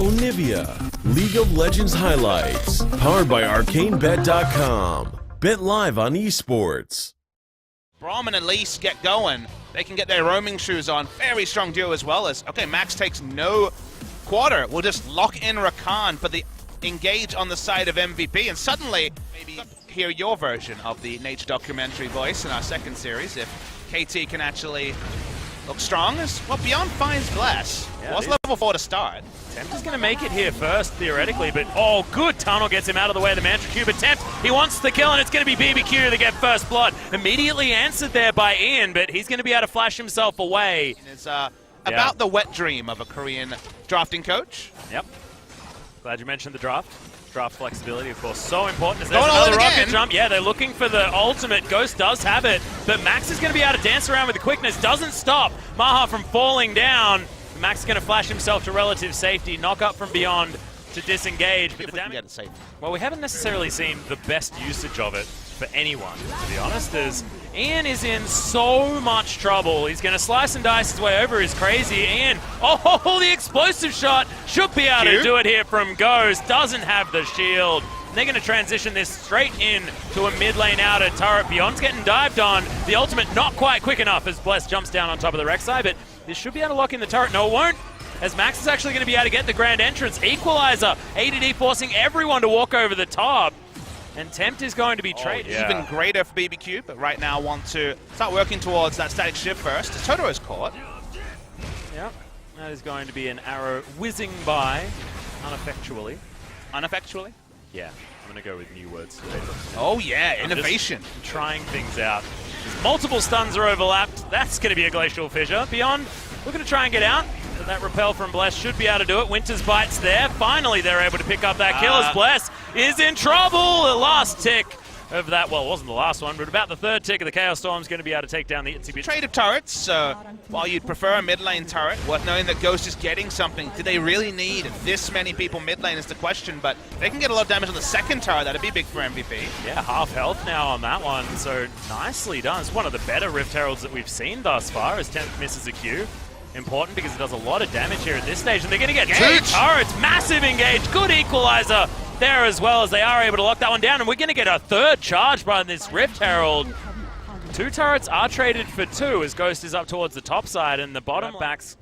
Onivia, League of Legends highlights, powered by ArcaneBet.com. Bet live on esports. Braum and Elise get going. They can get their roaming shoes on. Very strong duo as well as, okay, Max takes no quarter. We'll just lock in Rakan for the engage on the side of MVP, and suddenly maybe hear your version of the nature documentary voice in our second series if KT can actually look strong. As well, Beyond finds Bless. Yeah, was level 4 to start. Tempt is going to make it here first, theoretically, but oh, good tunnel gets him out of the way of the Mantra Q, but Tempt, he wants the kill, and it's going to be BBQ to get first blood. Immediately answered there by Ian, but he's going to be able to flash himself away. It's about the wet dream of a Korean drafting coach. Yep. Glad you mentioned the draft. Draft flexibility, of course, so important. As there's another rocket jump. Yeah, they're looking for the ultimate. Ghost does have it, but Max is going to be able to dance around with the quickness. Doesn't stop MάχA from falling down. Max is going to flash himself to relative safety. Knock up from Beyond to disengage. But the damage, well, we haven't necessarily seen the best usage of it for anyone, to be honest, as Ian is in so much trouble. He's going to slice and dice his way over his crazy. Ian, oh, the explosive shot should be able to do it here from Ghost. Doesn't have the shield. And they're going to transition this straight in to a mid lane outer turret. Beyond's getting dived on. The ultimate not quite quick enough as Bless jumps down on top of the Rek'Sai, but this should be able to lock in the turret. No, it won't, as Max is actually going to be able to get the grand entrance. Equalizer, ADD forcing everyone to walk over the top. And Tempt is going to be traded. Even greater for BBQ, but right now want to start working towards that static shift first. Totoro is caught. Yep, that is going to be an arrow whizzing by uneffectually. Uneffectually? Yeah, I'm going to go with new words today. Oh yeah, innovation. Trying things out. Multiple stuns are overlapped. That's going to be a glacial fissure. Beyond, looking to try and get out. That repel from Bless should be able to do it. Winter's Bite's there. Finally, they're able to pick up that kill as Bless is in trouble. The last tick of that, well, it wasn't the last one, but about the third tick of the Chaos Storm's going to be able to take down the Itsy Bit. Trade of turrets, so while you'd prefer a mid lane turret, worth knowing that Ghost is getting something. Do they really need this many people mid lane is the question, but they can get a lot of damage on the second turret. That'd be big for MVP. Yeah, half health now on that one, so nicely done. It's one of the better Rift Heralds that we've seen thus far as Tempt misses a Q. Important because it does a lot of damage here at this stage, and they're going to get two turrets. Massive engage, good equalizer there as well, as they are able to lock that one down, and we're going to get a third charge by this Rift Herald. Two turrets are traded for two as Ghost is up towards the top side, and the bottom backs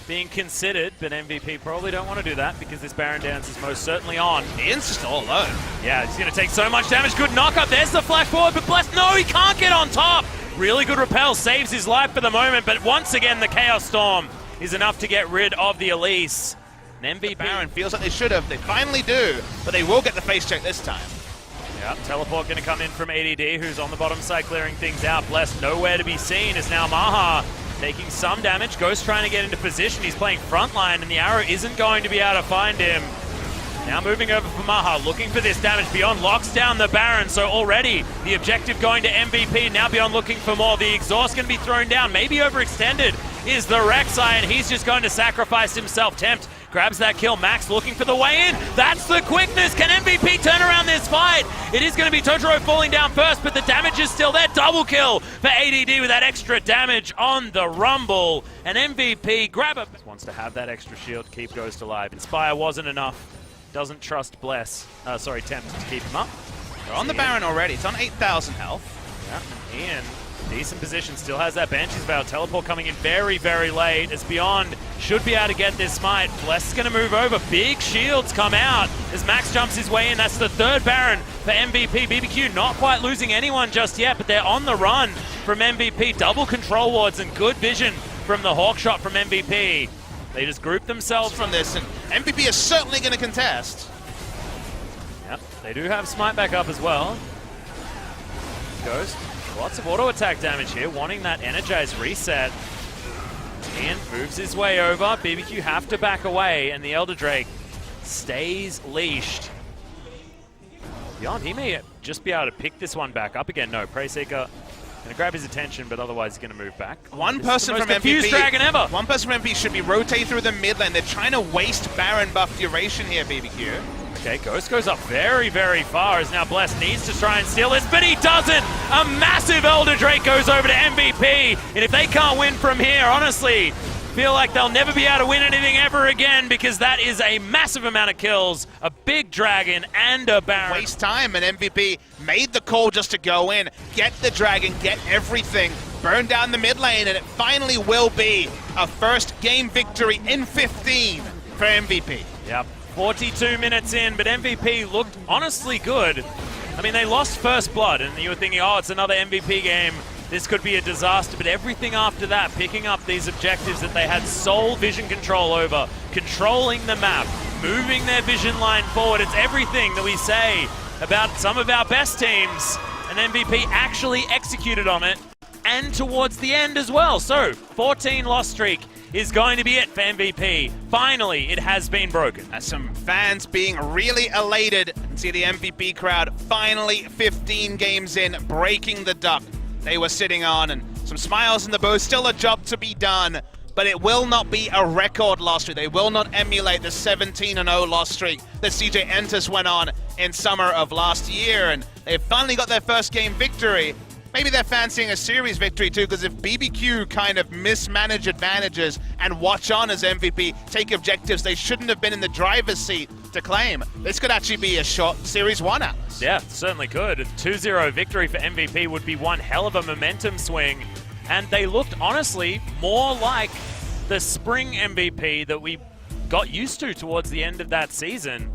being considered, but MVP probably don't want to do that because this Baron dance is most certainly on. Ian's just all alone. Yeah, he's going to take so much damage. Good knock up. There's the flash forward, but Bless, no, he can't get on top. Really good repel, saves his life for the moment, but once again the Chaos Storm is enough to get rid of the Elise. An MVP. Baron feels like they should have. They finally do, but they will get the face check this time. Yep, teleport going to come in from ADD, who's on the bottom side clearing things out. Bless nowhere to be seen as now MάχA taking some damage. Ghost trying to get into position. He's playing frontline, and the arrow isn't going to be able to find him. Now moving over for MάχA, looking for this damage. Beyond locks down the Baron, so already the objective going to MVP. Now Beyond looking for more. The exhaust going to be thrown down, maybe overextended is the Rek'Sai, and he's just going to sacrifice himself. Tempt grabs that kill. Max looking for the way in. That's the quickness. Can MVP turn around this fight? It is going to be Totoro falling down first, but the damage is still there. Double kill for ADD with that extra damage on the Rumble. And MVP grab it. Wants to have that extra shield to keep Ghost alive. Inspire wasn't enough. Doesn't trust Tempt to keep him up. They're on the Baron already. It's on 8,000 health. Yeah, and Ian, decent position, still has that Banshee's Veil. Teleport coming in very, very late as Beyond should be able to get this smite. Bless is going to move over. Big shields come out as Max jumps his way in. That's the third Baron for MVP. BBQ not quite losing anyone just yet, but they're on the run from MVP. Double control wards and good vision from the Hawk shot from MVP. They just group themselves from this, and MVP is certainly going to contest. Yep, they do have smite back up as well. Ghost, lots of auto attack damage here, wanting that energized reset. Ian moves his way over. BBQ have to back away, and the Elder Drake stays leashed. Beyond, he may just be able to pick this one back up again. No, Prey Seeker gonna grab his attention, but otherwise he's gonna move back. One person from MVP, dragon ever. One person from MVP should be rotating through the mid lane. They're trying to waste Baron buff duration here, BBQ. Okay, Ghost goes up very, very far as now Bless needs to try and steal this, but he doesn't! A massive Elder Drake goes over to MVP, and if they can't win from here, honestly, feel like they'll never be able to win anything ever again because that is a massive amount of kills, a big dragon, and a Baron. Waste time, and MVP made the call just to go in, get the dragon, get everything, burn down the mid lane, and it finally will be a first game victory in 15 for MVP. Yep, 42 minutes in, but MVP looked honestly good. I mean, they lost first blood, and you were thinking, oh, it's another MVP game. This could be a disaster, but everything after that, picking up these objectives that they had sole vision control over, controlling the map, moving their vision line forward. It's everything that we say about some of our best teams, and MVP actually executed on it, and towards the end as well. So, 14 loss streak is going to be it for MVP. Finally, it has been broken. Some fans being really elated and see the MVP crowd finally 15 games in, breaking the duck they were sitting on, and some smiles in the booth. Still a job to be done, but it will not be a record loss streak. They will not emulate the 17-0 loss streak that CJ Entus went on in summer of last year, and they've finally got their first game victory. Maybe they're fancying a series victory too, because if BBQ kind of mismanage advantages and watch on as MVP take objectives they shouldn't have been in the driver's seat to claim, this could actually be a short Series 1, Atlas. Yeah, certainly could. A 2-0 victory for MVP would be one hell of a momentum swing. And they looked, honestly, more like the spring MVP that we got used to towards the end of that season.